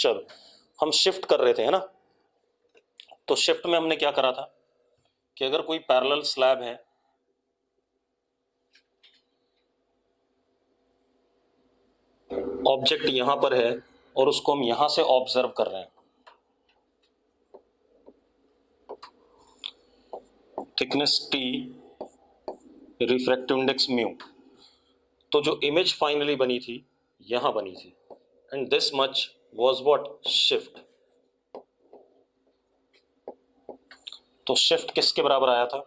चलो हम शिफ्ट कर रहे थे, है ना। तो शिफ्ट में हमने क्या करा था कि अगर कोई पैरेलल स्लैब है, ऑब्जेक्ट यहां पर है और उसको हम यहां से ऑब्जर्व कर रहे हैं, thickness T, refractive index mu, तो जो इमेज फाइनली बनी थी यहां बनी थी, and this much was what, shift. तो शिफ्ट किसके बराबर आया था,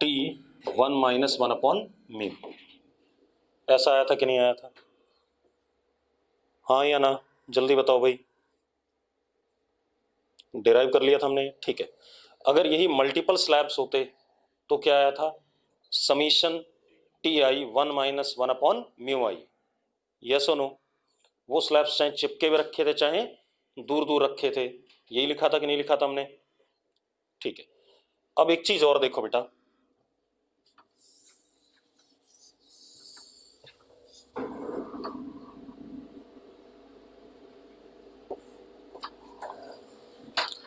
टी 1 - 1 अपॉन म्यू। ऐसा आया था कि नहीं आया था, हाँ या ना, जल्दी बताओ भाई। डिराइव कर लिया था हमने, ठीक है। अगर यही मल्टीपल स्लैब्स होते तो क्या आया था, summation T I 1 - 1 upon mu I, yes और नो। वो स्लैब्स चाहे चिपके हुए रखे थे चाहे दूर दूर रखे थे, यही लिखा था कि नहीं लिखा था हमने, ठीक है। अब एक चीज और देखो बेटा,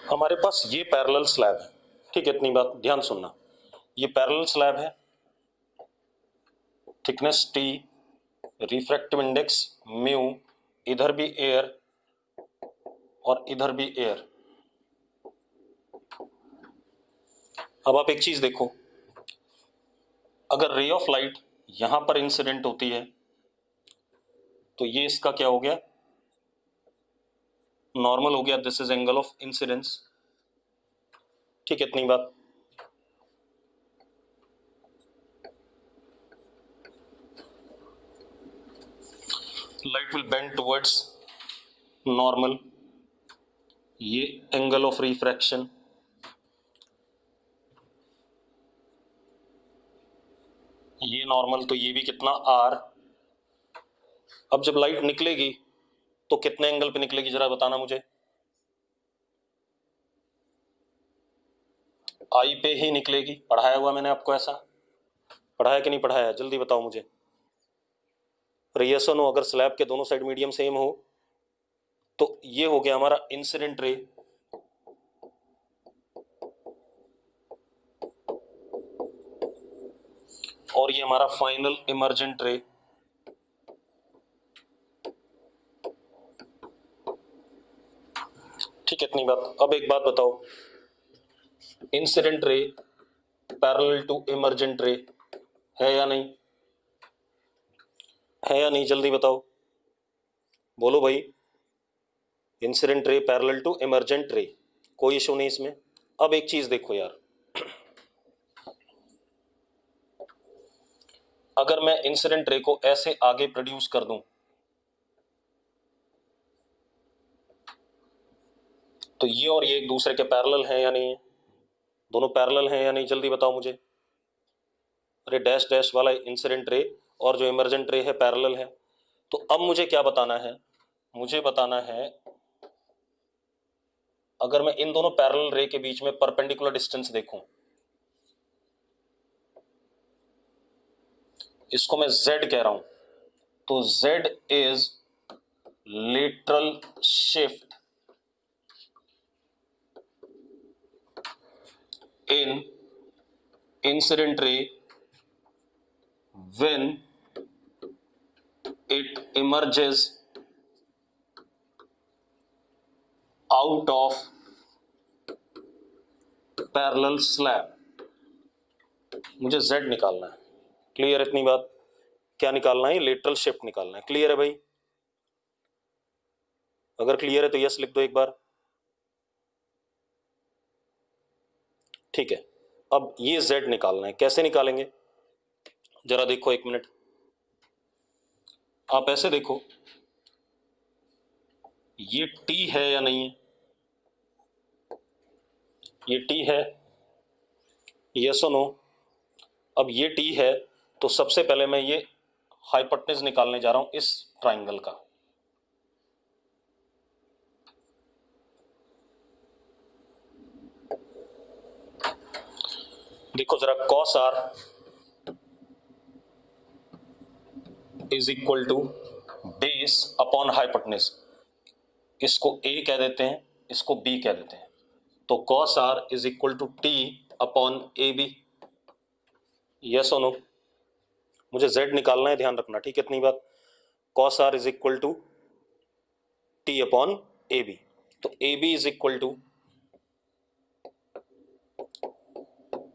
हमारे पास ये पैरेलल स्लैब है, ठीक है, इतनी बात ध्यान सुनना। ये पैरेलल स्लैब है, thickness T, refractive index mu, इधर भी एयर और इधर भी एयर। अब आप एक चीज देखो, अगर रे ऑफ लाइट यहां पर इंसिडेंट होती है तो ये इसका क्या हो गया, नॉर्मल हो गया, this is angle of incidence, ठीक है, इतनी बात। Light will bend towards normal, ये एंगल ऑफ रिफ्रैक्शन, ये नॉर्मल, तो ये भी कितना, आर। अब जब लाइट निकलेगी तो कितने एंगल पे निकलेगी जरा बताना मुझे, आई पे ही निकलेगी, पढ़ाया हुआ मैंने आपको, ऐसा पढ़ाया कि नहीं पढ़ाया, जल्दी बताओ मुझे। यस और नो, अगर स्लैब के दोनों साइड मीडियम सेम हो तो ये हो गया हमारा इंसिडेंट रे, और ये हमारा फाइनल इमर्जेंट रे। ठीक है, इतनी बात। अब एक बात बताओ, incident ray parallel to emergent रे है या नहीं, है या नहीं, जल्दी बताओ, बोलो भाई। Incident ray parallel to emergent रे, कोई इशू नहीं इसमें। अब एक चीज देखो यार, अगर मैं इंसिडेंट रे को ऐसे आगे प्रोड्यूस कर दूं तो ये और ये एक दूसरे के पैरेलल हैं या नहीं है, दोनों पैरेलल हैं या नहीं, जल्दी बताओ मुझे। अरे डैश डैश वाला इंसिडेंट रे और जो इमर्जेंट रे है पैरेलल है। तो अब मुझे क्या बताना है, मुझे बताना है अगर मैं इन दोनों पैरेलल रे के बीच में परपेंडिकुलर डिस्टेंस देखूं, इसको मैं z कह रहा हूं, तो z is lateral shift in incident ray when it emerges out of parallel slab। मुझे z निकालना है, क्लियर इतनी बात, क्या निकालना है, लेटरल शिफ्ट निकालना है, क्लियर है भाई। अगर क्लियर है तो यस लिख दो एक बार, ठीक है। अब ये z निकालना है, कैसे निकालेंगे जरा देखो, एक मिनट आप ऐसे देखो, ये t है या नहीं है, ये t है, यस और नो। अब ये t है तो सबसे पहले मैं ये हाइपोटेन्यूज निकालने जा रहा हूं इस ट्राइंगल का, देखो जरा, cos r is equal to base upon hypotenuse, इसको a कह देते हैं, इसको b कह देते हैं। तो cos r is equal to t upon A B. Yes और नो? मुझे z निकालना है, ध्यान रखना, ठीक है इतनी बात। cos r is equal to t upon A B. तो A B is equal to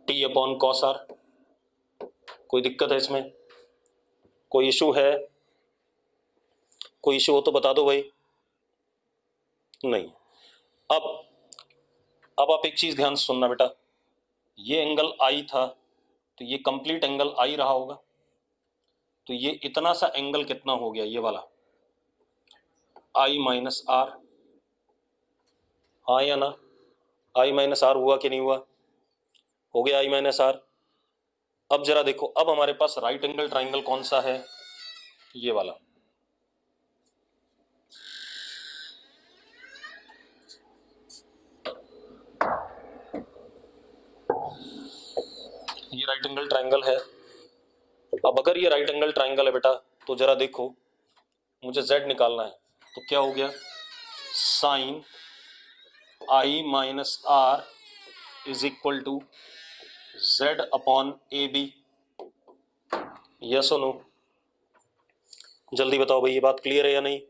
t upon cos r। कोई दिक्कत है इसमें? कोई इशू है? कोई इशू हो तो बता दो भाई। नहीं। अब आप एक चीज ध्यान से सुनना बेटा, ये एंगल आई था तो ये कंप्लीट एंगल आई रहा होगा, तो ये इतना सा एंगल कितना हो गया, ये वाला आई माइनस आर। हाँ या ना? आई माइनस आर हुआ कि नहीं हुआ? हो गया आई माइनस आर। अब जरा देखो, अब हमारे पास राइट एंगल ट्राइंगल कौन सा है? ये वाला। ये राइट एंगल ट्राइंगल है। अब अगर ये राइट एंगल ट्राइंगल है बेटा, तो जरा देखो, मुझे z निकालना है, तो क्या हो गया? Sine I minus R is equal to z upon A B. Yes और नो? जल्दी बताओ भाई, ये बात क्लियर है या नहीं?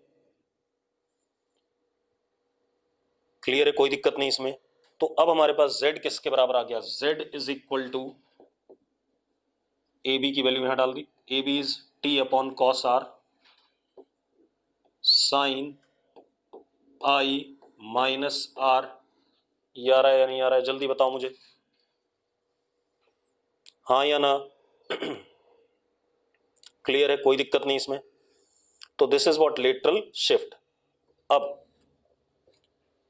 क्लियर है, कोई दिक्कत नहीं इसमें। तो अब हमारे पास z किसके बराबर आ गया? z is equal to A B की वैल्यू यहां डाल दी। A B is T upon cos R sine I minus R. ये आ रहा है या नहीं आ रहा है? जल्दी बताओ मुझे, हाँ या ना? क्लियर है, कोई दिक्कत नहीं इसमें। तो this is what lateral shift. अब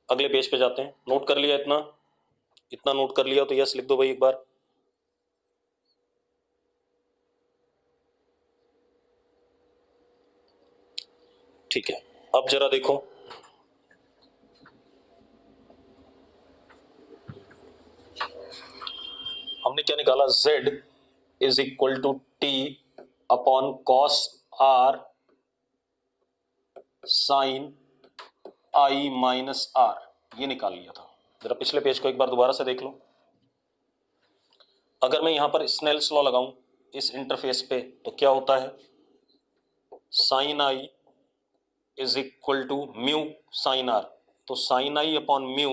अगले पेज पे जाते हैं। नोट कर लिया इतना? इतना नोट कर लिया तो यस लिख दो भाई एक बार। ठीक है, अब जरा देखो, हमने क्या निकाला? z is equal to T upon cos R sine I minus R. ये निकाल लिया था। जरा पिछले पेज को एक बार दोबारा से देख लो। अगर मैं यहां पर स्नेल्स लॉ लगाऊं इस इंटरफेस पे, तो क्या होता है? Sine I is equal to mu sine r. तो sine I upon mu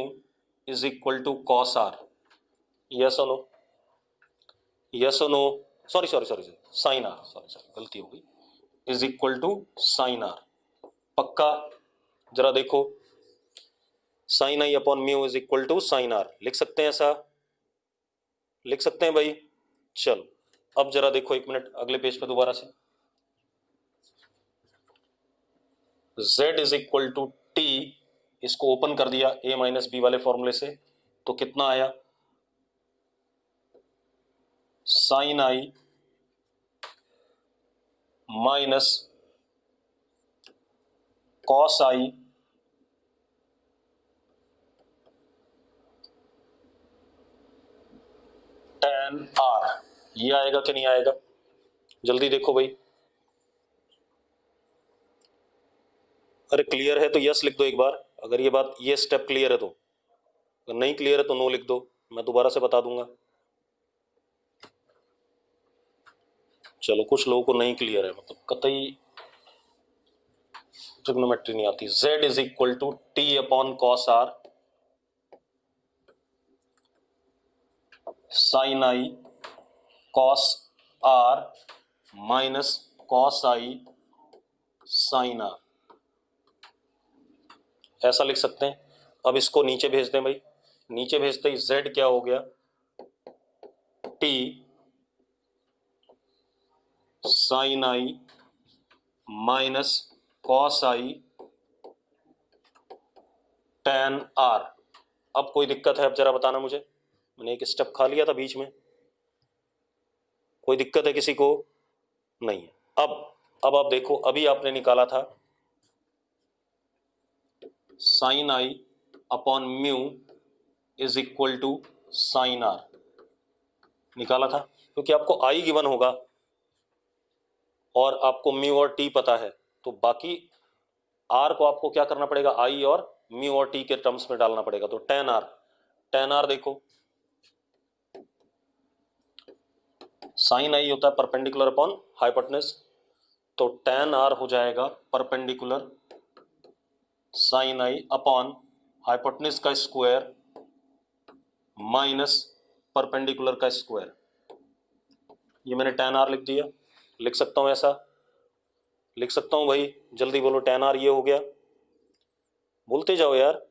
is equal to cos r. Yes और नो? यस और no? Sorry sorry sorry sorry, sine r, sorry गलती हो गई, is equal to sine r. पक्का? जरा देखो, sine I upon mu is equal to sine r लिख सकते हैं? ऐसा लिख सकते हैं भाई? चलो अब जरा देखो, एक मिनट अगले पेज पे दोबारा से। z is equal to T, इसको ओपन कर दिया a माइनस बी वाले फॉर्मूले से, तो कितना आया? Sine I minus cos I tan R. ये आएगा कि नहीं आएगा? जल्दी देखो भाई। अरे क्लियर है तो यस लिख दो एक बार, अगर ये बात, ये स्टेप क्लियर है तो। अगर नहीं क्लियर है तो नो लिख दो, मैं दोबारा से बता दूंगा। चलो कुछ लोगों को नहीं क्लियर है, मतलब कतई ट्रिग्नोमेट्री नहीं आती। z is equal to T upon cos R sine I cos R minus cos I sine R, ऐसा लिख सकते हैं। अब इसको नीचे भेज दें भाई। नीचे भेजते ही z क्या हो गया? t sine I minus cos I tan R. अब कोई दिक्कत है? अब जरा बताना मुझे, मैंने एक स्टेप खा लिया था बीच में। कोई दिक्कत है किसी को? नहीं है। अब आप देखो, अभी आपने निकाला था sine I upon mu is equal to sine R, निकाला था क्योंकि आपको आई गिवन होगा और आपको म्यू और टी पता है, तो बाकी आर को आपको क्या करना पड़ेगा, आई और म्यू और टी के टर्म्स में डालना पड़ेगा। तो टेन आर देखो साइन आई होता है परपेंडिकुलर अपॉन हाइपोटेनस, तो टेन आर हो जाएगा परपेंडिकुलर साइन आई अपॉन हाइपोटेनस का स्क्वायर माइनस परपेंडिकुलर का स्क्वायर। ये मैंने टेन आर लिख दिया, लिख सकता हूं ऐसा, लिख सकता हूं भाई, जल्दी बोलो टेन आर ये हो गया, बोलते जाओ यार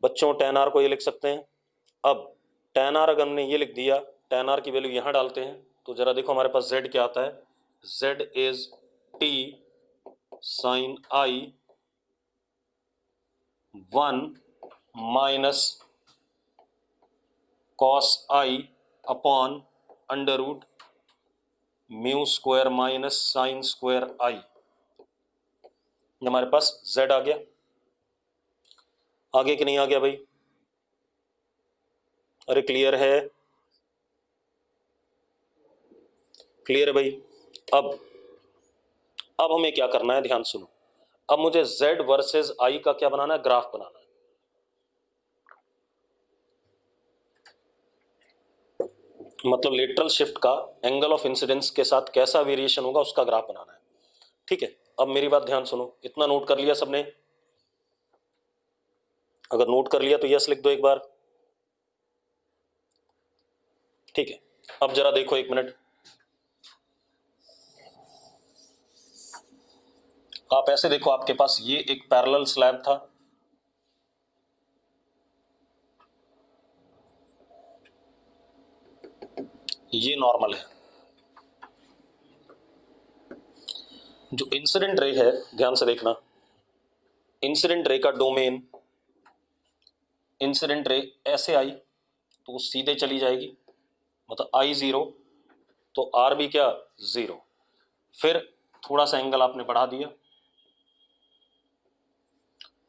बच्चों, टेन आर को ये लिख सकते हैं। अब टेन आर अगर हमने ये लिख दिया, टेन आर की वैल्यू यहां डालते हैं, तो जरा देखो हमारे पास z क्या आता है, z is t sine i 1 minus cos i upon under root mu square minus sine square i. हमारे पास z आ गया, आगे कि नहीं आ गया भाई? अरे क्लियर है, क्लियर है भाई। अब हमें क्या करना है, ध्यान सुनो। अब मुझे z वर्सेस i का क्या बनाना है, ग्राफ बनाना है। मतलब लेटरल शिफ्ट का एंगल ऑफ इंसिडेंस के साथ कैसा वेरिएशन होगा उसका ग्राफ बनाना है। ठीक है, अब मेरी बात ध्यान सुनो, इतना नोट कर लिया सबने? अगर नोट कर लिया तो यस लिख दो एक बार। ठीक है, अब जरा देखो एक मिनट, आप ऐसे देखो, आपके पास ये एक पैरेलल स्लैब था, ये नॉर्मल है। जो इंसिडेंट रे है, ध्यान से देखना, इंसिडेंट रे का डोमेन, इंसिडेंट रे ऐसे आई तो वो सीधे चली जाएगी, मतलब आई जीरो तो आर भी क्या, जीरो। फिर थोड़ा सा एंगल आपने बढ़ा दिया,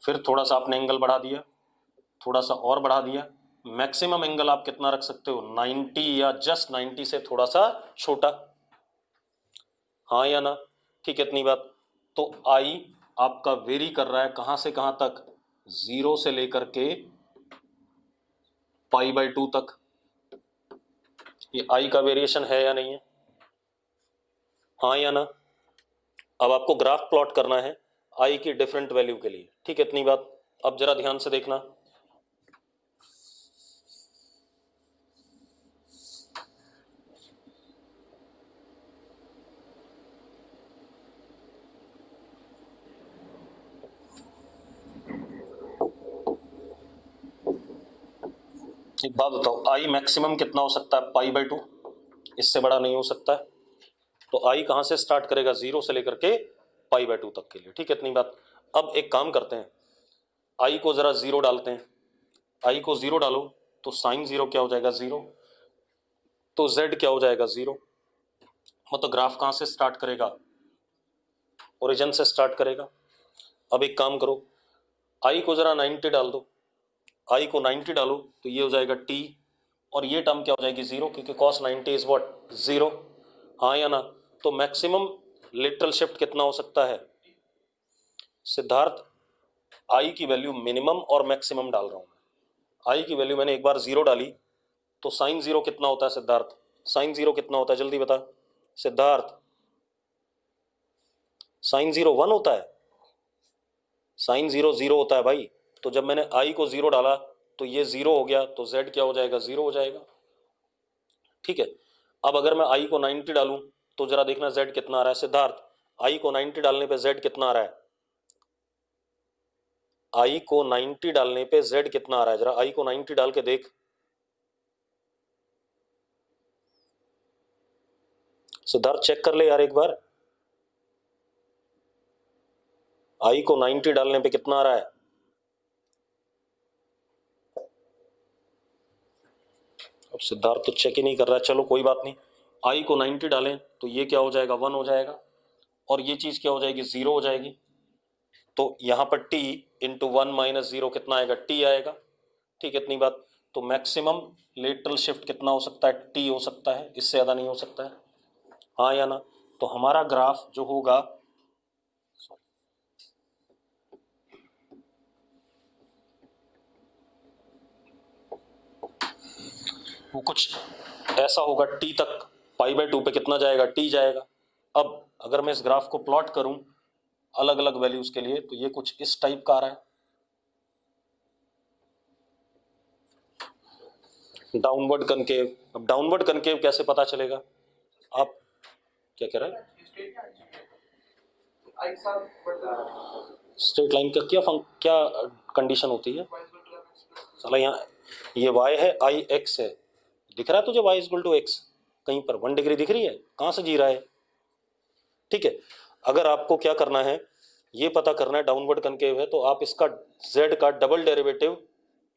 फिर थोड़ा सा आपने एंगल बढ़ा दिया, थोड़ा सा और बढ़ा दिया, मैक्सिमम एंगल आप कितना रख सकते हो, 90 या जस्ट 90 से थोड़ा सा छोटा, हाँ या ना? ठीक है, इतनी बात। तो आई आपका वेरी कर रहा है कहां से कहां तक, जीरो से लेकर के पाई बाई 2 तक। ये आई का वेरिएशन है या नहीं है, हाँ या ना? अब आपको ग्राफ प्लॉट करना है आई की डिफरेंट वैल्यू के लिए। ठीक है, इतनी बात। अब जरा ध्यान से देखना, एक बात बताओ, आई मैक्सिमम कितना हो सकता है, पाई बाई 2, इससे बड़ा नहीं हो सकता है। तो आई कहां से स्टार्ट करेगा, जीरो से लेकर के पाई बाई 2 तक के लिए। ठीक है, इतनी बात। अब एक काम करते हैं, आई को जरा जीरो डालते हैं, आई को जीरो डालो तो साइन जीरो क्या हो जाएगा, जीरो, तो जेड क्या हो जाएगा, जीरो। मतलब ग्राफ कहां से स्टार्ट करेगा, ओरिजिन से स्टार्ट करेगा। अब एक काम करो, आई को जरा 90 डाल दो, आई को 90 डालो तो ये हो जाएगा टी, और ये टर्म क्या हो जाएगी, जीरो, क्योंकि cos 90 इज व्हाट, जीरो, हाँ या ना? तो मैक्सिमम लेटरल शिफ्ट कितना हो सकता है सिद्धार्थ, आई की वैल्यू मिनिमम और मैक्सिमम डाल रहा हूं मैं। आई की वैल्यू मैंने एक बार जीरो डाली तो साइन जीरो कितना होता है सिद्धार्थ, साइन जीरो कितना होता है, जल्दी बता सिद्धार्थ। साइन जीरो 1 होता है, साइन जीरो जीरो होता है भाई। तो जब मैंने आई को जीरो डाला तो ये जीरो हो गया, तो जेड क्या हो जाएगा, जीरो हो जाएगा। ठीक है, अब अगर मैं आई को 90 डालूं तो जरा देखना जेड कितना आ रहा है सिद्धार्थ, आई को 90 डालने पे जेड कितना आ रहा है, आई को 90 डालने पे जेड कितना आ रहा है, जरा आई को 90 डाल के देख सिद्धार्थ, चेक कर ले यार एक बार, आई को 90 डालने पे कितना आ रहा है। अब सिद्धार्थ तो चेक ही नहीं कर रहा है, चलो कोई बात नहीं, आई को 90 डालें तो ये क्या हो जाएगा, 1 हो जाएगा, और ये चीज क्या हो जाएगी, जीरो हो जाएगी। तो यहां पर t इंटू 1 माइनस जीरो कितना आएगा, t आएगा। ठीक है, इतनी बात। तो मैक्सिमम लेटरल शिफ्ट कितना हो सकता है, t हो सकता है, इससे ज्यादा नहीं हो सकता है, हाँ या ना? तो हमारा ग्राफ जो होगा, वो कुछ ऐसा होगा, टी तक π/2 पे कितना जाएगा, टी जाएगा। अब अगर मैं इस ग्राफ को प्लॉट करूं अलग अलग वैल्यूज के लिए, तो ये कुछ इस टाइप का आ रहा है, डाउनवर्ड कनकेव। अब डाउनवर्ड कनकेव कैसे पता चलेगा, आप क्या कह रहे हैं, स्ट्रेट लाइन का क्या कंडीशन होती है साला, यहाँ ये y है, i x है, दिख रहा है तुझे y इक्वल टू x, कहीं पर 1 डिग्री दिख रही है, कहां से जी रहा है, ठीक है। अगर आपको क्या करना है, ये पता करना है डाउनवर्ड कनकेव है, तो आप इसका z का डबल डेरिवेटिव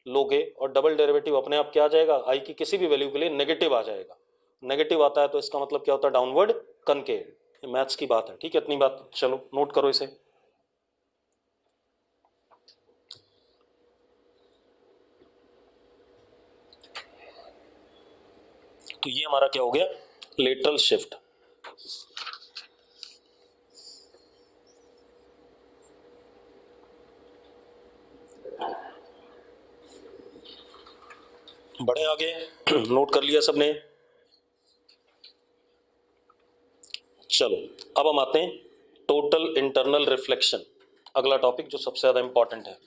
लोगे, और डबल डेरिवेटिव अपने आप क्या आ जाएगा, i की किसी भी वैल्यू के लिए नेगेटिव आ जाएगा। नेगेटिव आता है तो इसका मतलब क्या होता है, डाउनवर्ड कनकेव। ये मैथ्स की बात है, ठीक है, इतनी बात चलो नोट करो इसे। तो ये हमारा क्या हो गया, लेटरल शिफ्ट। बढ़े आगे, नोट कर लिया सबने। चलो अब हम आते हैं टोटल इंटरनल रिफ्लेक्शन, अगला टॉपिक जो सबसे ज्यादा इंपॉर्टेंट है।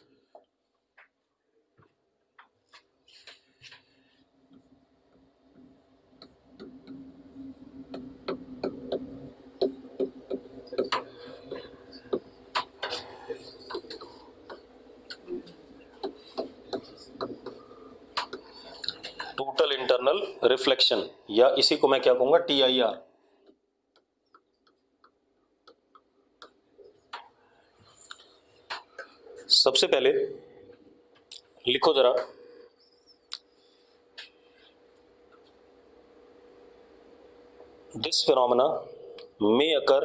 टोटल इंटरनल रिफ्लेक्शन, या इसी को मैं क्या कहूंगा, TIR। सबसे पहले लिखो जरा, this phenomena may occur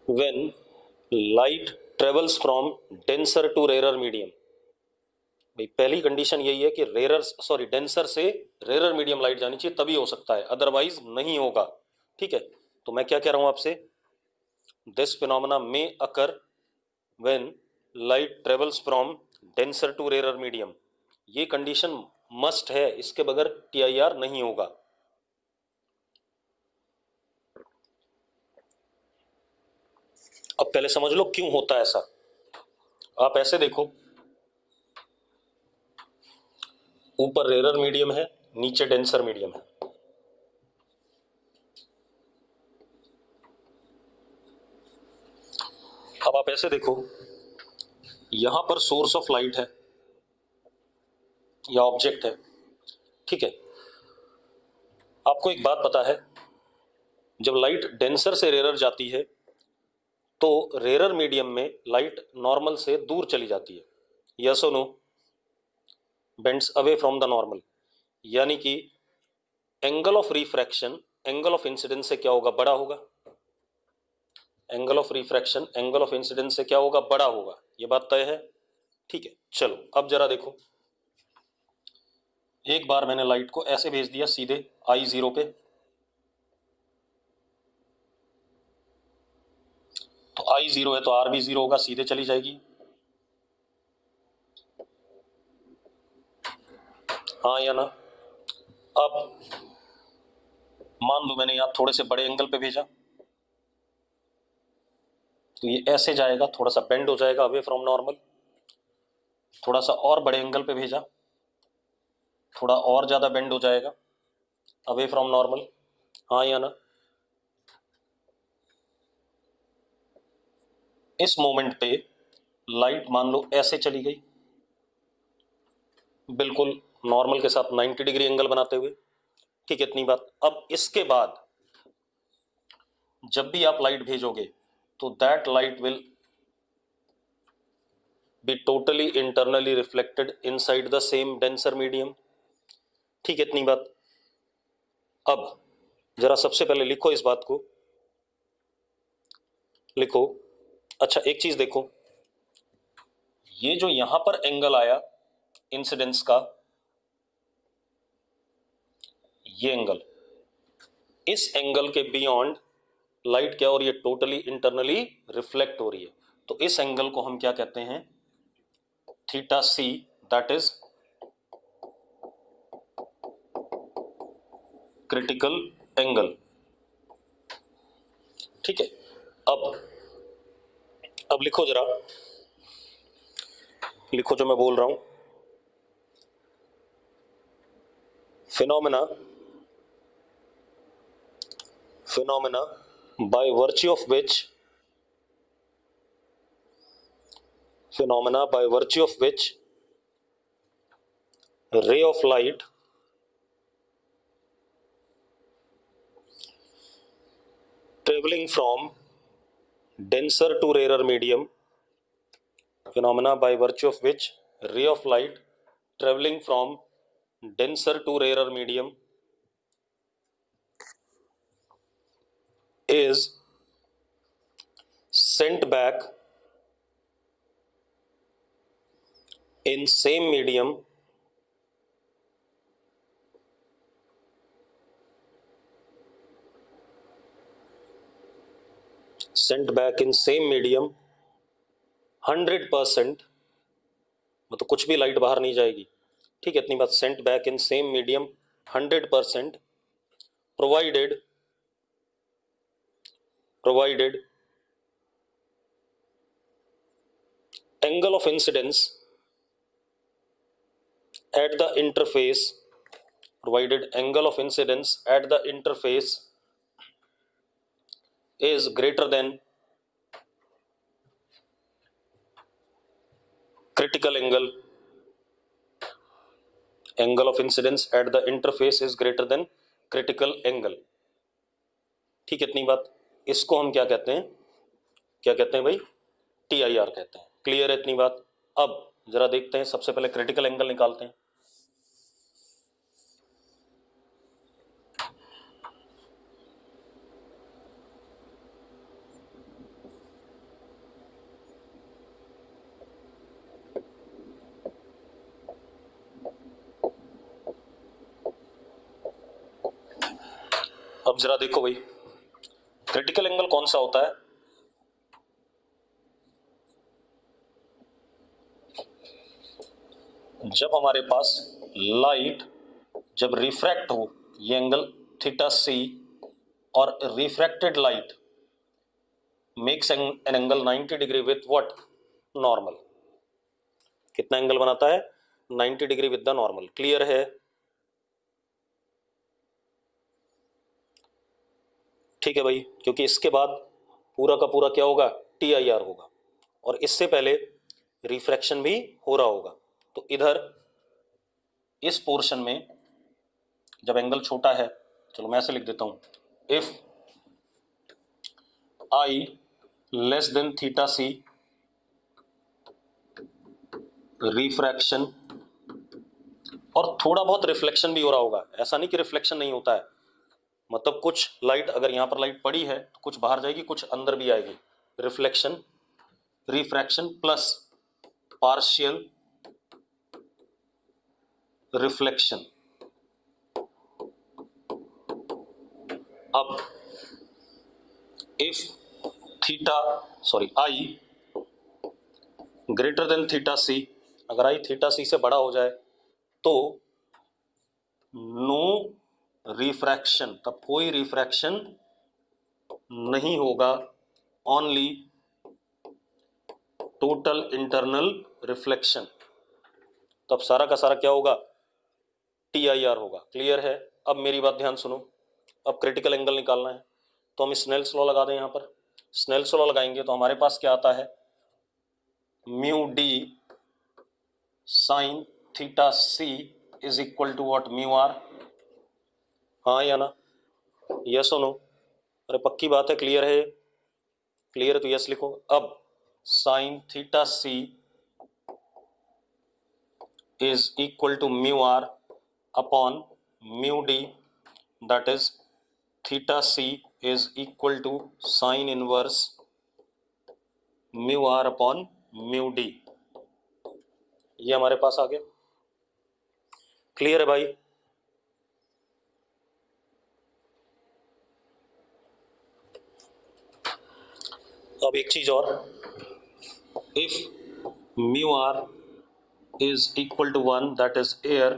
when light travels from denser to rarer medium। भाई पहली कंडीशन यही है कि डेंसर से रेरर मीडियम लाइट जानी चाहिए, तभी हो सकता है, अदरवाइज नहीं होगा, ठीक है। तो मैं क्या कह रहा हूं आपसे, this phenomena may occur when light travels from denser to rarer medium, ये कंडीशन मस्ट है, इसके बगैर TIR नहीं होगा। अब पहले समझ लो क्यों होता है ऐसा। आप ऐसे देखो, ऊपर रेरर मीडियम है, नीचे डेंसर मीडियम है। अब आप ऐसे देखो, यहां पर सोर्स ऑफ लाइट है या ऑब्जेक्ट है, ठीक है। आपको एक बात पता है, जब लाइट डेंसर से रेरर जाती है तो रेरर मीडियम में लाइट नॉर्मल से दूर चली जाती है, यस और no, bends away from the normal, यानी कि angle of refraction angle of incidence से क्या होगा, बड़ा होगा। Angle of refraction angle of incidence से क्या होगा, बड़ा होगा, ये बात तय है, ठीक है। चलो अब जरा देखो, एक बार मैंने लाइट को ऐसे भेज दिया सीधे I0 पे, तो I0 है तो R भी 0 होगा, सीधे चली जाएगी, हाँ या ना। अब मान लो मैंने यहां थोड़े से बड़े एंगल पे भेजा, तो ये ऐसे जाएगा, थोड़ा सा बेंड हो जाएगा अवे फ्रॉम नॉर्मल। थोड़ा सा और बड़े एंगल पे भेजा, थोड़ा और ज्यादा बेंड हो जाएगा अवे फ्रॉम नॉर्मल, हाँ या ना। इस मोमेंट पे लाइट मान लो ऐसे चली गई, बिल्कुल नॉर्मल के साथ 90 डिग्री एंगल बनाते हुए, ठीक है, इतनी बात। अब इसके बाद जब भी आप लाइट भेजोगे तो that light will be totally internally reflected inside the same denser medium, ठीक है, इतनी बात। अब जरा सबसे पहले लिखो इस बात को, लिखो। अच्छा एक चीज देखो, ये जो यहां पर एंगल आया इंसिडेंस का, ये एंगल, इस एंगल के बियॉन्ड लाइट क्या हो रही है, टोटली इंटरनली रिफ्लेक्ट हो रही है, तो इस एंगल को हम क्या कहते हैं, theta C, that is critical angle. ठीक है, अब लिखो जरा, लिखो जो मैं बोल रहा हूं, phenomena by virtue of which ray of light traveling from denser to rarer medium, phenomena by virtue of which ray of light traveling from denser to rarer medium is sent back in same medium sent back in same medium 100%, मतलब कुछ भी light बाहर नहीं जाएगी, ठीक है, इतनी बात, Saint back in same medium 100%, provided angle of incidence at the interface is greater than critical angle of incidence at the interface is greater than critical angle। ठीक है, इतनी बात, इसको हम क्या कहते हैं, भाई, TIR कहते हैं। क्लियर है इतनी बात? अब जरा देखते हैं, सबसे पहले क्रिटिकल एंगल निकालते हैं। अब जरा देखो भाई, क्रिटिकल एंगल कौन सा होता है, जब हमारे पास लाइट जब रिफ्रैक्ट हो, ये एंगल थीटा सी, और refracted light makes an angle 90 degree with what, normal. कितना एंगल बनाता है, 90 degree with the normal. Clear है? ठीक है भाई, क्योंकि इसके बाद पूरा का पूरा क्या होगा, TIR होगा, और इससे पहले रिफ्रैक्शन भी हो रहा होगा। तो इधर इस पोर्शन में जब एंगल छोटा है, चलो मैं ऐसे लिख देता हूं, if I less than theta C, refraction, और थोड़ा बहुत रिफ्लेक्शन भी हो रहा होगा, ऐसा नहीं कि रिफ्लेक्शन नहीं होता है, मतलब कुछ लाइट, अगर यहां पर लाइट पड़ी है तो कुछ बाहर जाएगी, कुछ अंदर भी आएगी, reflection, refraction plus partial reflection. अब if theta i greater than theta c, अगर आई थीटा सी से बड़ा हो जाए तो नो रिफ्रैक्शन, तब कोई रिफ्रैक्शन नहीं होगा, ओनली टोटल इंटरनल रिफ्लेक्शन। तब सारा का सारा क्या होगा, TIR होगा। क्लियर है? अब मेरी बात ध्यान सुनो, अब क्रिटिकल एंगल निकालना है, तो हम स्नेल्स लॉ लगा दें। यहां पर स्नेल्स लॉ लगाएंगे तो हमारे पास क्या आता है, mu D sine theta C is equal to what, mu R. हाँ या ना, यस और नो? अरे पक्की बात है, क्लियर है? क्लियर है तो यस लिखो। अब sine theta C is equal to mu r upon mu d, that is theta c is equal to sin inverse mu r upon mu d। ये हमारे पास आ गया। क्लियर है भाई? अब एक चीज और, if mu R is equal to 1, that is air,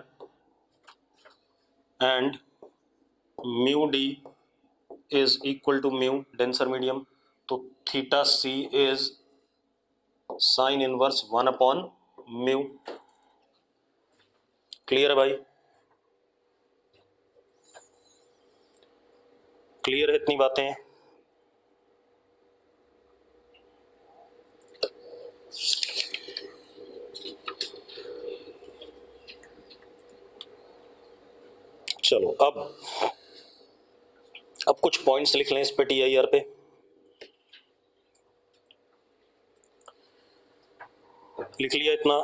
and mu d is equal to mu denser medium, तो theta c is sin inverse 1 upon mu। Clear है भाई? क्लियर है इतनी बातें? चलो अब कुछ पॉइंट्स लिख लें इस पे, TIR पे। लिख लिया? इतना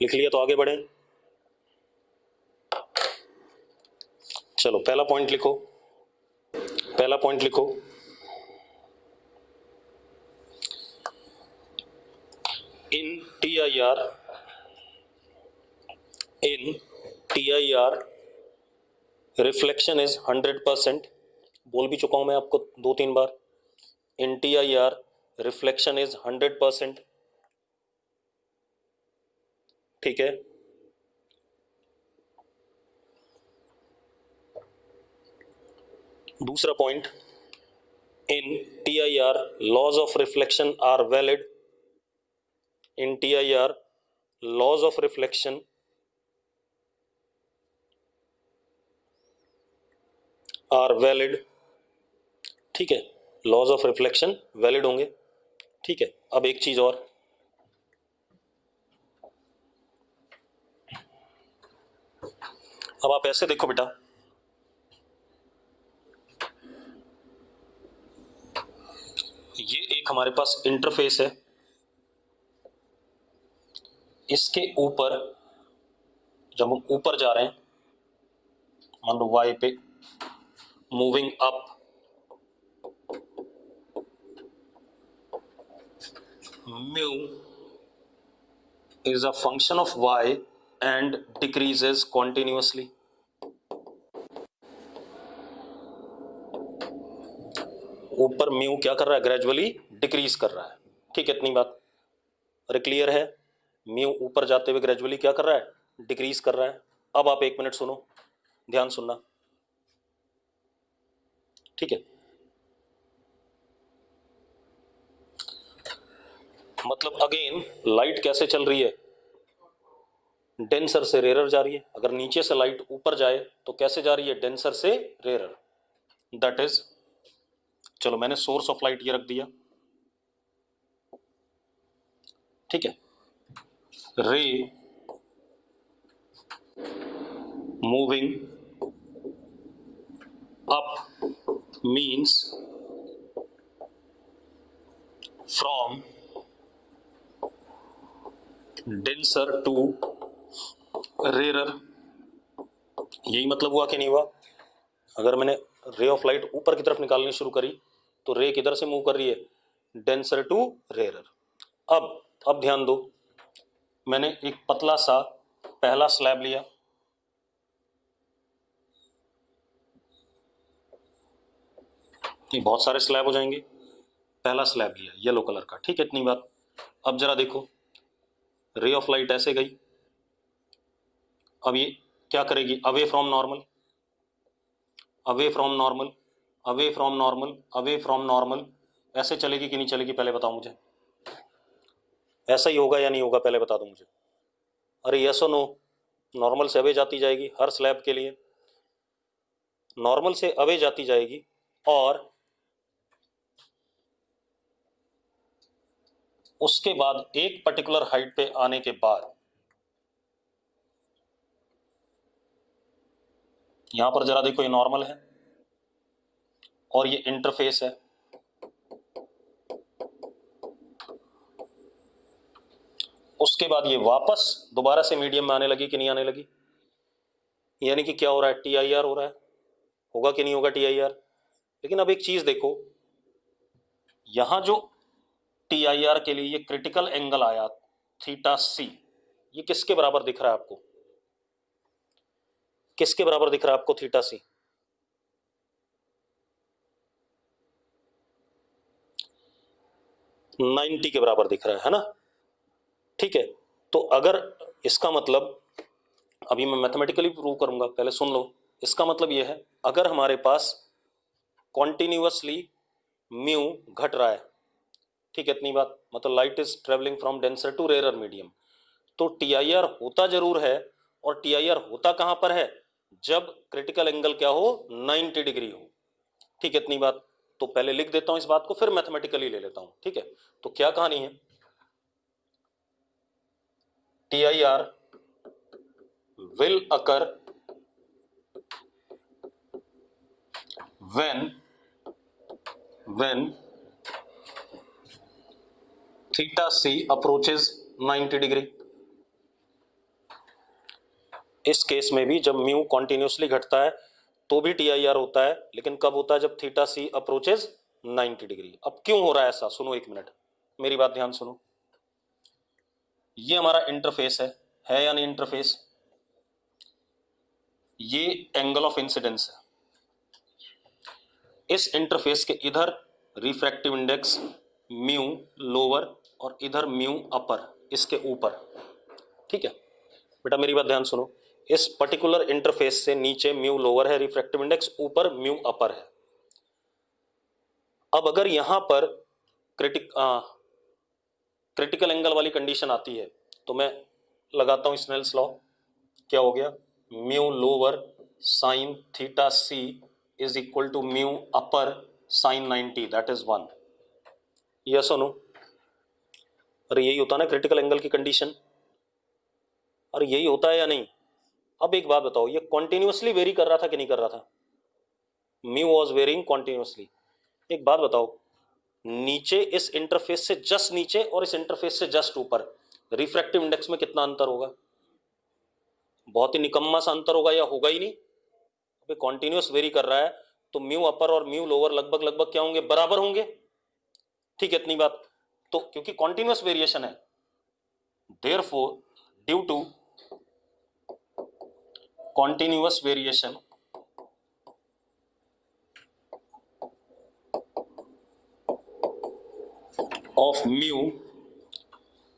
लिख लिया तो आगे बढ़े। चलो पहला पॉइंट लिखो, पहला पॉइंट लिखो, इन TIR रिफ्लेक्शन इज 100%। बोल भी चुका हूं मैं आपको 2-3 बार, इन TIR रिफ्लेक्शन इज 100%। ठीक है, दूसरा point, in TIR laws of reflection are valid. In TIR laws of reflection are valid. ठीक है, लॉज ऑफ रिफ्लेक्शन वैलिड होंगे। ठीक है, अब एक चीज और, अब आप ऐसे देखो बेटा, ये एक हमारे पास इंटरफेस है, इसके ऊपर जब हम ऊपर जा रहे हैं, मान लो y पे, moving up, mu is a function of y and decreases continuously। ऊपर म्यू क्या कर रहा है? ग्रेजुअली डिक्रीज कर रहा है। ठीक है, इतनी बात अरे क्लियर है? म्यू ऊपर जाते हुए ग्रेजुअली क्या कर रहा है? डिक्रीज कर रहा है। अब आप 1 मिनट सुनो, ध्यान सुनना। ठीक है, मतलब अगेन लाइट कैसे चल रही है? डेंसर से रेयर जा रही है। अगर नीचे से लाइट ऊपर जाए तो कैसे जा रही है? डेंसर से रेयर। दैट इज, चलो मैंने सोर्स ऑफ लाइट ये रख दिया। ठीक है, ray moving up means from denser to rare. यही मतलब हुआ कि नहीं हुआ? अगर मैंने रे ऑफ लाइट ऊपर की तरफ निकालनी शुरू करी तो रे किधर से मूव कर रही है? Denser to rare. अब ध्यान दो, मैंने एक पतला सा पहला स्लैब लिया, ये बहुत सारे स्लैब हो जाएंगे, पहला स्लैब लिया येलो कलर का। ठीक है, इतनी बात। अब जरा देखो, रे ऑफ लाइट ऐसे गई, अब ये क्या करेगी? Away from normal, away from normal, away from normal, away from normal, ऐसे चलेगी कि नहीं चलेगी? पहले बताओ मुझे, ऐसा ही होगा या नहीं होगा? पहले बता दो मुझे। अरे यस और नो? नॉर्मल से अवे जाती जाएगी हर स्लैब के लिए, नॉर्मल से अवे जाती जाएगी, और उसके बाद एक पर्टिकुलर हाइट पे आने के बाद यहां पर जरा देखो, ये नॉर्मल है और ये इंटरफेस है। उसके बाद ये वापस दोबारा से मीडियम में आने लगी कि नहीं आने लगी? यानी कि क्या हो रहा है? TIR हो रहा है। होगा कि नहीं होगा TIR? लेकिन अब एक चीज देखो, यहां जो TIR के लिए ये क्रिटिकल एंगल आया थीटा C, ये किसके बराबर दिख रहा है आपको? किसके बराबर दिख रहा है आपको थीटा C? 90 के बराबर दिख रहा है ना, ठीक है। तो अगर इसका मतलब, अभी मैं मैथमेटिकली प्रूव करूंगा, पहले सुन लो। इसका मतलब यह है, अगर हमारे पास कॉन्टिन्यूअसली म्यू घट रहा है, ठीक है, इतनी बात, मतलब light is travelling from denser to rare medium, तो टी आई आर होता जरूर है, और टी आई आर होता कहां पर है, जब क्रिटिकल एंगल क्या हो, 90 डिग्री हो, ठीक है, इतनी बात। तो पहले लिख देता हूं इस बात को, फिर मैथमेटिकली ले लेता हूं, ठीक है। तो क्या कहानी है, T I are will occur when theta c approaches 90 degree. इस केस में भी जब म्यू कॉन्टिन्यूसली घटता है तो भी टी आई आर होता है, लेकिन कब होता है, जब थीटा सी अप्रोचेज 90 डिग्री। अब क्यों हो रहा है ऐसा, सुनो एक मिनट, मेरी बात ध्यान सुनो। ये हमारा इंटरफेस है या नहीं इंटरफेस, ये एंगल ऑफ इंसिडेंस है। इस इंटरफेस के इधर रिफ्रैक्टिव इंडेक्स म्यू लोअर और इधर म्यू अपर, इसके ऊपर, ठीक है। बेटा मेरी बात ध्यान सुनो, इस पर्टिकुलर इंटरफेस से नीचे म्यू लोअर है, रिफ्रैक्टिव इंडेक्स ऊपर म्यू अपर है। अब अगर यहां पर क्रिटिकल एंगल वाली कंडीशन आती है, तो मैं लगाता हूं स्नेल्स लॉ। क्या हो गया, mu lower sine theta C is equal to mu upper sine 90, that is 1। Yes और नो, अरे यही होता ना क्रिटिकल एंगल की कंडीशन, अरे यही होता है या नहीं। अब एक बात बताओ, ये कॉन्टिन्यूसली वेरी कर रहा था कि नहीं कर रहा था, म्यू वॉज वेरिंग कॉन्टिन्यूसली। एक बात बताओ, नीचे इस इंटरफेस से जस्ट नीचे और इस इंटरफेस से जस्ट ऊपर रिफ्रैक्टिव इंडेक्स में कितना अंतर होगा, बहुत ही निकम्मा सा अंतर होगा, या होगा ही नहीं। अभी कॉन्टिन्यूस वेरी कर रहा है, तो म्यू अपर और म्यू लोअर लगभग लगभग क्या होंगे, बराबर होंगे, ठीक है, इतनी बात। तो क्योंकि कॉन्टिन्यूस वेरिएशन है, therefore due to continuous variation of mu,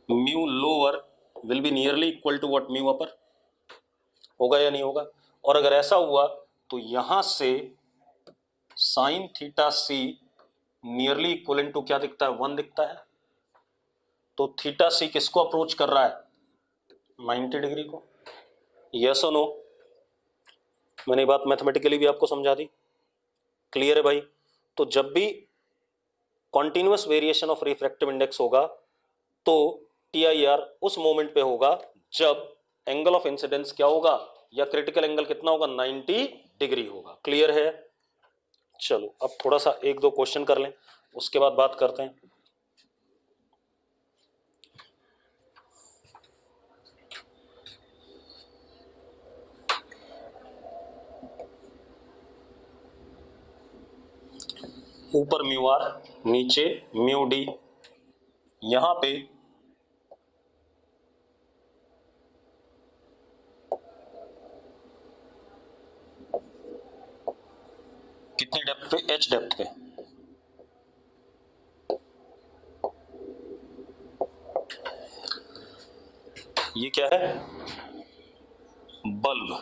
mu lower will be nearly equal to what, mu upper, होगा या नहीं होगा। और अगर ऐसा हुआ तो यहां से sine theta C nearly equal to क्या दिखता है, 1 दिखता है। तो थीटा सी किसको अप्रोच कर रहा है, 90 डिग्री को। यस और नो, मैंने बात मैथमेटिकली भी आपको समझा दी, क्लियर है भाई। तो जब भी continuous variation of refractive index होगा, तो टी आई आर उस मोमेंट पे होगा जब एंगल ऑफ इंसिडेंस क्या होगा, या क्रिटिकल एंगल कितना होगा, 90 डिग्री होगा। क्लियर है। चलो अब थोड़ा सा एक दो क्वेश्चन कर लें, उसके बाद बात करते हैं। ऊपर म्यू आर, नीचे म्यू डी, यहां पे कितनी डेप्थ पे, एच डेप्थ पे। ये क्या है, बल्ब,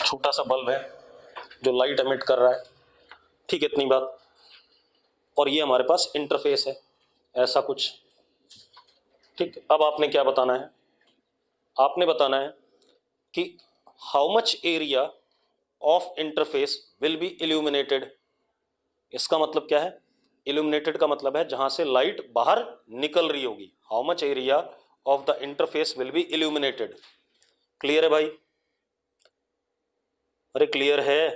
छोटा सा बल्ब है जो लाइट एमिट कर रहा है, ठीक है, इतनी बात। और ये हमारे पास इंटरफेस है, ऐसा कुछ, ठीक। अब आपने क्या बताना है, आपने बताना है कि how much area of interface will be illuminated. इसका मतलब क्या है, इल्यूमिनेटेड का मतलब है जहां से लाइट बाहर निकल रही होगी। How much area of the interface will be illuminated. Clear है भाई, अरे क्लियर है।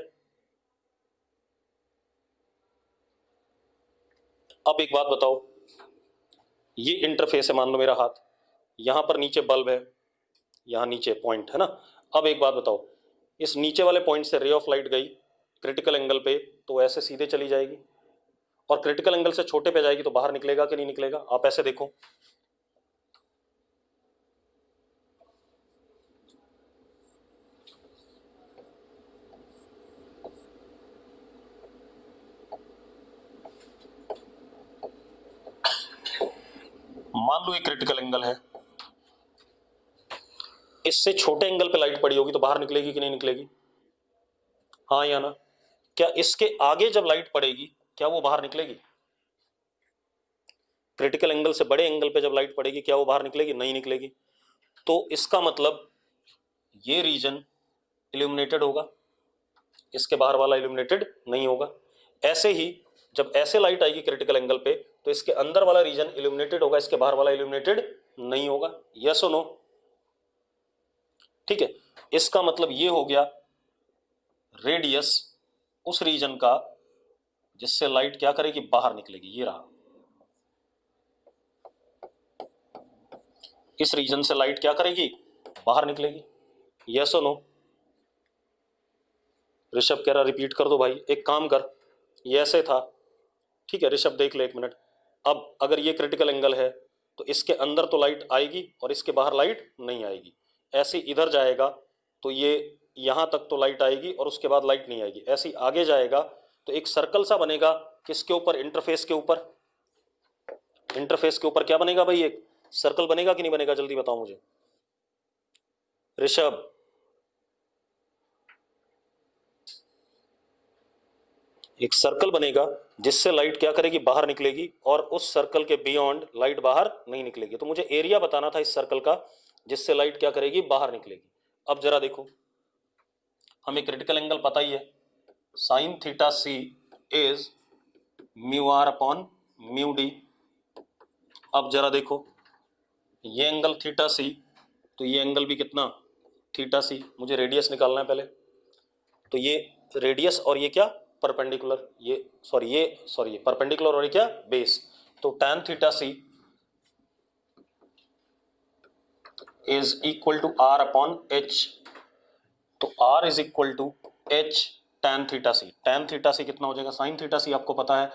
अब एक बात बताओ, ये इंटरफेस है, मान लो मेरा हाथ, यहां पर नीचे बल्ब है, यहां नीचे पॉइंट है ना। अब एक बात बताओ, इस नीचे वाले पॉइंट से रे ऑफ लाइट गई क्रिटिकल एंगल पे, तो ऐसे सीधे चली जाएगी, और क्रिटिकल एंगल से छोटे पे जाएगी तो बाहर निकलेगा कि नहीं निकलेगा, आप ऐसे देखो। मान लो ये क्रिटिकल एंगल है, इससे छोटे एंगल पे लाइट पड़ी होगी तो बाहर निकलेगी कि नहीं निकलेगी? हाँ या ना? क्या इसके आगे जब लाइट पड़ेगी क्या वो बाहर निकलेगी? क्रिटिकल एंगल से बड़े एंगल पे जब लाइट पड़ेगी क्या वो बाहर निकलेगी? नहीं निकलेगी। तो इसका मतलब ये रीजन इल्यूमिनेटेड होगा, इसके बाहर वाला इल्यूमिनेटेड नहीं होगा। ऐसे ही जब ऐसे लाइट आएगी क्रिटिकल एंगल पे तो इसके अंदर वाला रीजन इल्यूमिनेटेड होगा, इसके बाहर वाला इल्यूमिनेटेड नहीं होगा। यस और नो? ठीक है, इसका मतलब ये हो गया रेडियस उस रीजन का जिससे लाइट क्या करेगी? बाहर निकलेगी। ये रहा, इस रीजन से लाइट क्या करेगी? बाहर निकलेगी। यस और नो? ऋषभ कह रहा रिपीट कर दो भाई। एक काम कर, ये ऐसे था, ठीक है ऋषभ देख ले एक मिनट। अब अगर ये क्रिटिकल एंगल है तो इसके अंदर तो लाइट आएगी और इसके बाहर लाइट नहीं आएगी। ऐसे इधर जाएगा तो ये यहां तक तो लाइट आएगी और उसके बाद लाइट नहीं आएगी। ऐसे आगे जाएगा तो एक सर्कल सा बनेगा, किसके ऊपर? इंटरफेस के ऊपर। इंटरफेस के ऊपर क्या बनेगा भाई? एक सर्कल बनेगा कि नहीं बनेगा? जल्दी बताओ मुझे ऋषभ। एक सर्कल बनेगा जिससे लाइट क्या करेगी? बाहर निकलेगी, और उस सर्कल के बियॉन्ड लाइट बाहर नहीं निकलेगी। तो मुझे एरिया बताना था इस सर्कल का जिससे लाइट क्या करेगी? बाहर निकलेगी। अब जरा देखो, हमें क्रिटिकल एंगल पता ही है, sine theta C is mu R upon mu D. अब जरा देखो, ये एंगल थीटा सी, तो ये एंगल भी कितना? थीटा सी। मुझे रेडियस निकालना है पहले, तो ये रेडियस और ये क्या? परपेंडिकुलर। ये सॉरी ये परपेंडिकुलर और ये क्या? बेस। तो tan theta C is equal to r upon h. तो r is equal to h tan theta c. tan theta c कितना हो जाएगा? साइन थीटा सी आपको पता है,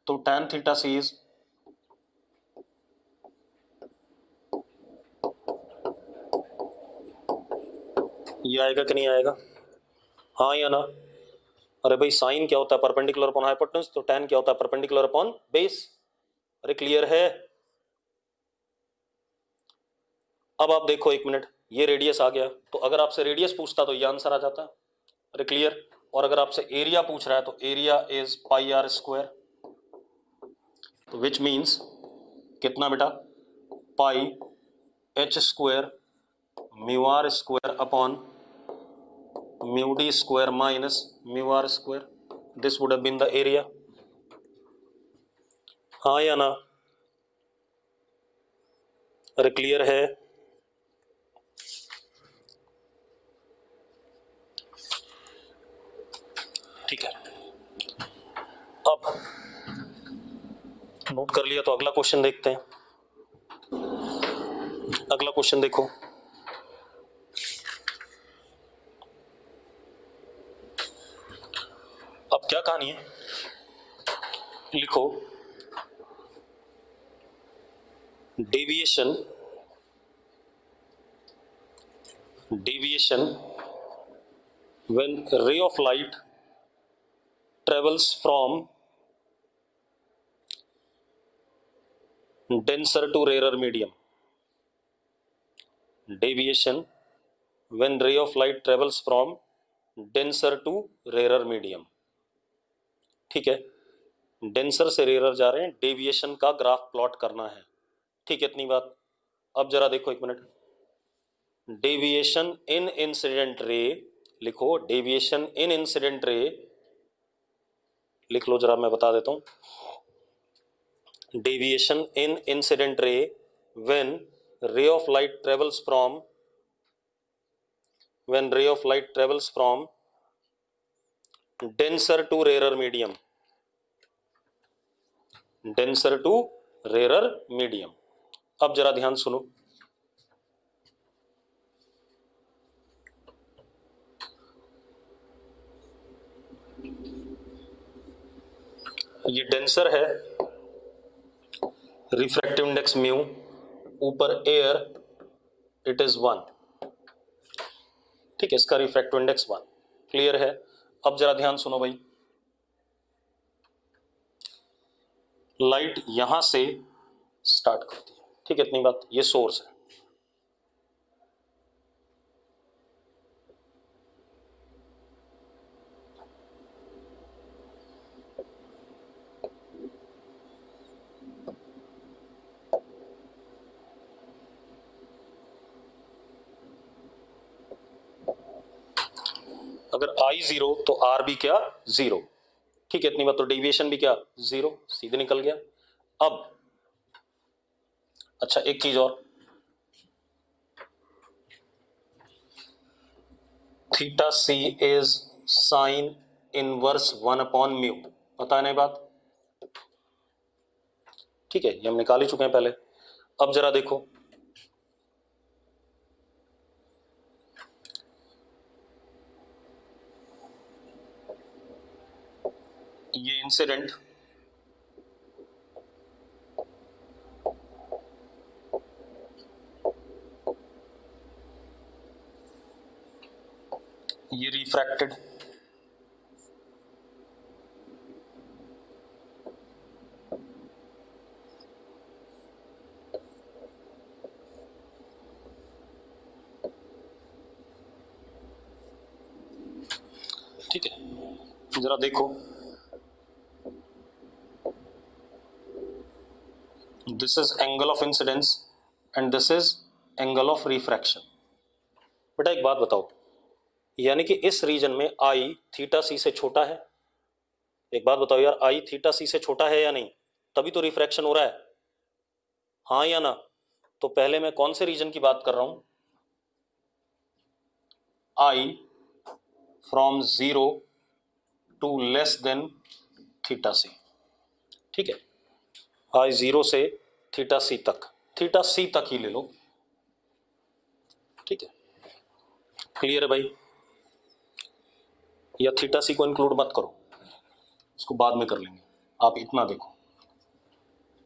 तो tan थीटा सी इज ये आएगा कि नहीं आएगा? हाँ या ना? अरे भाई साइन क्या होता है? Perpendicular upon hypotenuse. तो tan क्या होता है? Perpendicular upon base. अरे क्लियर है? अब आप देखो एक मिनट, ये रेडियस आ गया, तो अगर आपसे रेडियस पूछता तो ये आंसर आ जाता। अरे क्लियर? और अगर आपसे एरिया पूछ रहा है तो area is pi r square, तो विच मीन्स कितना बेटा? Pi h square mu r square upon mu d square minus mu r square. This would have been the area. हाँ या ना? अरे क्लियर है? ठीक है, अब नोट कर लिया तो अगला क्वेश्चन देखते हैं। अगला क्वेश्चन देखो, अब क्या कहानी है? लिखो deviation when ray of light travels from denser to rarer medium. Deviation when ray of light travels from denser to rarer medium. ठीक है, डेंसर से रेयर जा रहे हैं, डेविएशन का ग्राफ प्लॉट करना है। ठीक है, इतनी बात। अब जरा देखो एक मिनट, डेविएशन इन इंसिडेंट रे लिखो, डेविएशन इन इंसिडेंट रे लिख लो जरा, मैं बता देता हूं। Deviation in incident ray when ray of light travels from denser to rarer medium, denser to rarer medium। अब जरा ध्यान सुनो, ये डेंसर है, रिफ्रैक्टिव इंडेक्स म्यू, ऊपर एयर इट इज 1। ठीक है, इसका रिफ्रैक्टिव इंडेक्स 1। क्लियर है? अब जरा ध्यान सुनो भाई, लाइट यहां से स्टार्ट करती है, ठीक है, इतनी बात, ये सोर्स है। अगर आई 0 तो आर भी क्या 0, ठीक है, इतनी बात। तो डेविएशन भी क्या 0, सीधे निकल गया। अब अच्छा एक चीज और, theta C is sine inverse 1/μ, पता है नहीं बात, ठीक है, ये हम निकाल ही चुके हैं पहले। अब जरा देखो, ये इंसिडेंट ये रिफ्रैक्टेड, ठीक है, जरा देखो, this is angle of incidence and this is angle of refraction. बेटा एक बात बताओ, यानी कि इस रीजन में आई थीटा सी से छोटा है, एक बात बताओ यार, आई थीटा सी से छोटा है या नहीं, तभी तो रिफ्रैक्शन हो रहा है, हाँ या ना। तो पहले मैं कौन से रीजन की बात कर रहा हूं, i from 0 to less than theta c, ठीक है, आई 0 से थीटा सी तक ही ले लो, ठीक है, क्लियर है भाई। या थीटा सी को इंक्लूड मत करो, उसको बाद में कर लेंगे, आप इतना देखो।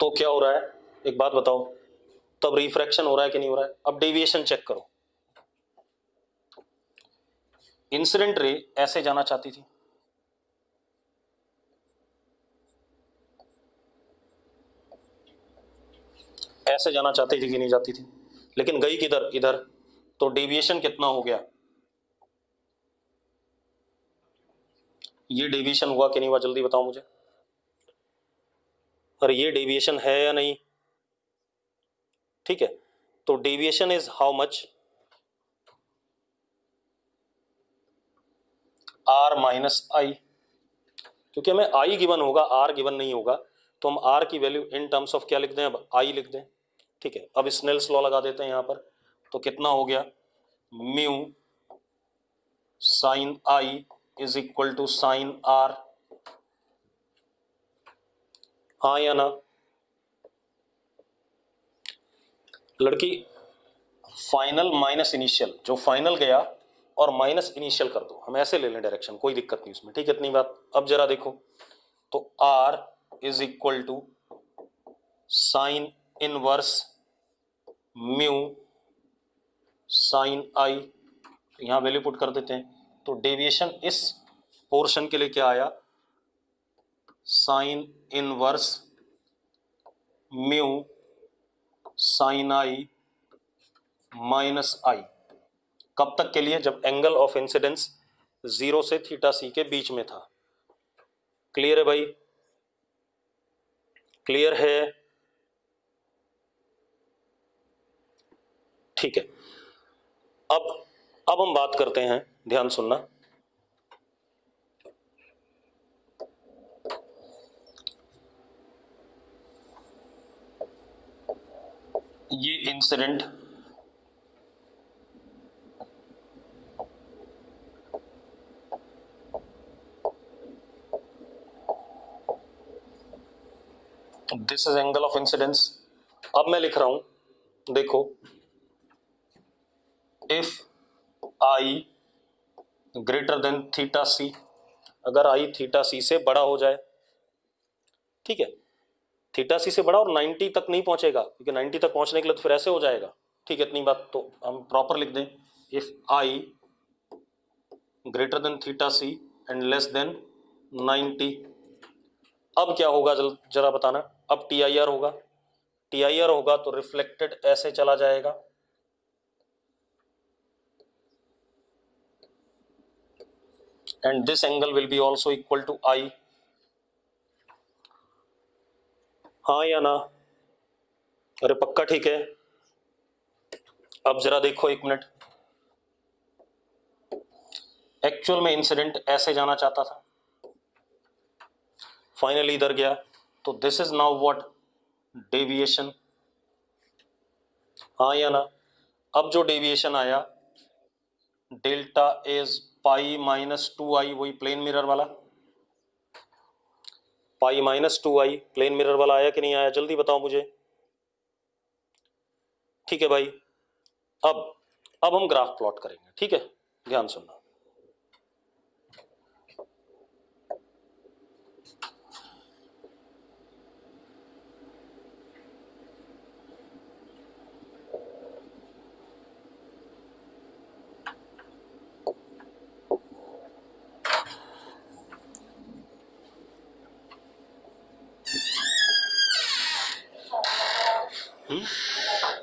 तो क्या हो रहा है, एक बात बताओ, तब रिफ्रैक्शन हो रहा है कि नहीं हो रहा है। अब डेविएशन चेक करो, इंसिडेंट रे ऐसे जाना चाहती थी, ऐसे जाना चाहती थी कि नहीं जाती थी, लेकिन गई किधर, इधर। तो डेविएशन कितना हो गया, ये डेविएशन हुआ कि नहीं हुआ, जल्दी बताओ मुझे। अरे ये डेविएशन है या नहीं, ठीक है, तो deviation is how much, r minus i, क्योंकि हमें आई गिवन होगा, आर गिवन नहीं होगा, तो हम आर की वैल्यू इन टर्म्स ऑफ क्या लिख दें, अब आई लिख दें, ठीक है। अब स्नेल्स लॉ लगा देते हैं यहां पर, तो कितना हो गया, mu sine I is equal to sine R, हाँ या ना। लड़की फाइनल माइनस इनिशियल, जो फाइनल गया और माइनस इनिशियल कर दो, हम ऐसे ले लें डायरेक्शन, कोई दिक्कत नहीं उसमें, ठीक है, इतनी बात। अब जरा देखो, तो R is equal to sine inverse mu sine i, यहां वैल्यू पुट कर देते हैं, तो डेविएशन इस पोर्शन के लिए क्या आया, sign inverse mu sine I minus आई, कब तक के लिए, जब एंगल ऑफ इंसिडेंस 0 से थीटा सी के बीच में था। क्लियर है भाई, क्लियर है, ठीक है। अब हम बात करते हैं, ध्यान सुनना, ये incident this is angle of incidence. अब मैं लिख रहा हूं, देखो, if I greater than theta c, अगर आई थीटा सी से बड़ा हो जाए, ठीक है, थीटा सी से बड़ा और 90 तक नहीं पहुंचेगा, क्योंकि 90 तक पहुंचने के लिए तो फिर ऐसे हो जाएगा, ठीक है, इतनी बात तो हम प्रॉपर लिख दें, if I greater than theta C and less than 90। अब क्या होगा जरा बताना, अब टी आई आर होगा, TIR होगा तो रिफ्लेक्टेड ऐसे चला जाएगा, and this angle will be also equal to I। हाँ या ना? अरे पक्का ठीक है। अब जरा देखो एक मिनट, एक्चुअल में इंसिडेंट ऐसे जाना चाहता था, फाइनली इधर गया, तो this is now what, deviation. हाँ या ना? अब जो डेविएशन आया delta is pi minus 2I, वही प्लेन मिरर वाला, pi minus 2I plane mirror वाला आया कि नहीं आया, जल्दी बताओ मुझे। ठीक है भाई, अब हम ग्राफ प्लॉट करेंगे, ठीक है, ध्यान सुनना।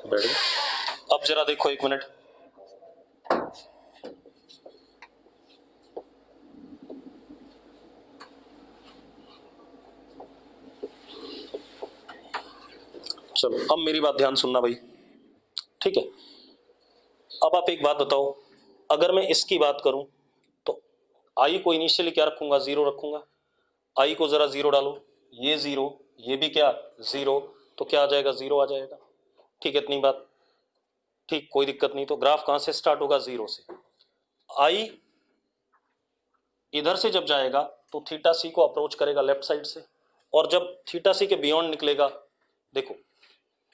बैठ गए। अब जरा देखो एक मिनट, चलो अब मेरी बात ध्यान सुनना भाई, ठीक है। अब आप एक बात बताओ, अगर मैं इसकी बात करूं तो I को इनिशियली क्या रखूंगा, 0 रखूंगा। I को जरा 0 डालो, ये 0, ये भी क्या 0, तो क्या आ जाएगा, 0 आ जाएगा। ठीक है, इतनी बात ठीक, कोई दिक्कत नहीं। तो ग्राफ कहां से स्टार्ट होगा, 0 से। I इधर से जब जाएगा तो थीटा सी को अप्रोच करेगा लेफ्ट साइड से, और जब थीटा सी के बियॉन्ड निकलेगा, देखो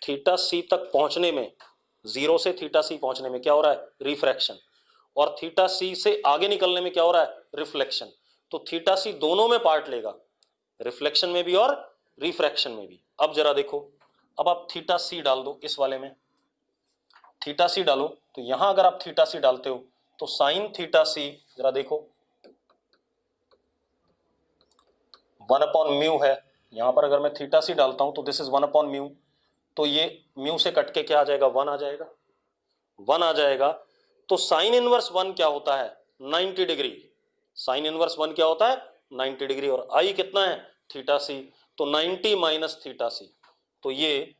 थीटा सी तक पहुंचने में, 0 से थीटा सी पहुंचने में क्या हो रहा है, रिफ्रैक्शन, और थीटा सी से आगे निकलने में क्या हो रहा है, रिफ्लेक्शन। तो थीटा सी दोनों में पार्ट लेगा, रिफ्लेक्शन में भी और रिफ्रैक्शन में भी। अब जरा देखो, अब आप थीटा सी डाल दो इस वाले में, थीटा सी डालो, तो यहां अगर आप थीटा सी डालते हो तो साइन थीटा सी, जरा देखो 1/म्यू है, यहां पर अगर मैं थीटा सी डालता हूं तो दिस इज 1/म्यू, तो ये म्यू से कट के क्या आ जाएगा, 1 आ जाएगा, 1 आ जाएगा। तो साइन इनवर्स 1 क्या होता है, 90 डिग्री। साइन इनवर्स 1 क्या होता है, 90 डिग्री, और आई कितना है, थीटा सी, तो 90 माइनस थीटा सी, तो ये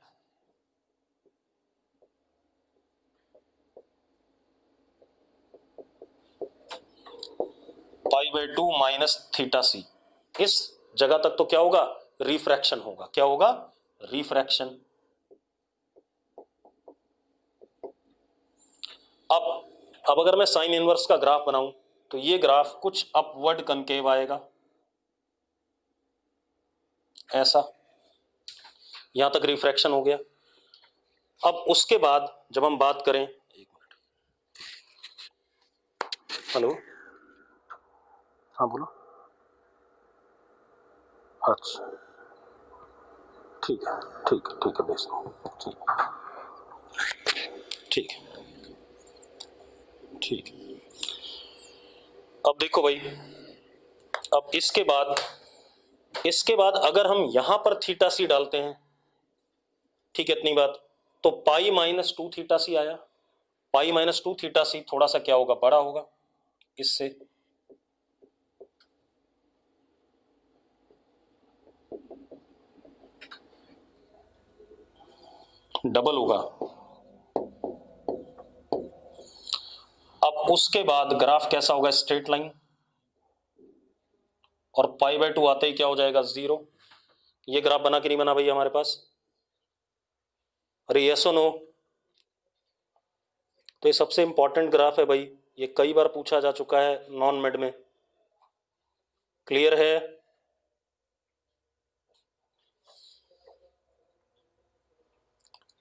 π/2 माइनस थीटा सी। इस जगह तक तो क्या होगा, रिफ्रैक्शन होगा, क्या होगा, रिफ्रैक्शन। अब अगर मैं साइन इनवर्स का ग्राफ बनाऊं तो ये ग्राफ कुछ अपवर्ड कनकेव आएगा, ऐसा, यहां तक रिफ्रैक्शन हो गया। अब उसके बाद जब हम बात करें, एक मिनट, हेलो, हाँ बोलो, अच्छा ठीक है, ठीक है, ठीक है, भेज दो, ठीक है, ठीक है। अब देखो भाई, अब इसके बाद अगर हम यहां पर थीटा सी डालते हैं, ठीक है, इतनी बात, तो पाई माइनस 2 थीटा सी आया, पाई माइनस 2 थीटा सी थोड़ा सा क्या होगा, बड़ा होगा इससे, डबल होगा। अब उसके बाद ग्राफ कैसा होगा, स्ट्रेट लाइन, और π/2 आते ही क्या हो जाएगा, 0। ये ग्राफ बना कि नहीं बना भैया हमारे पास, अरे यस और नो? तो ये सबसे इंपॉर्टेंट ग्राफ है भाई, ये कई बार पूछा जा चुका है नॉन मेड में, क्लियर है?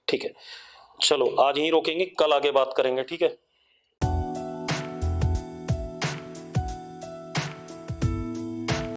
ठीक है, चलो आज यहीं रोकेंगे, कल आगे बात करेंगे, ठीक है।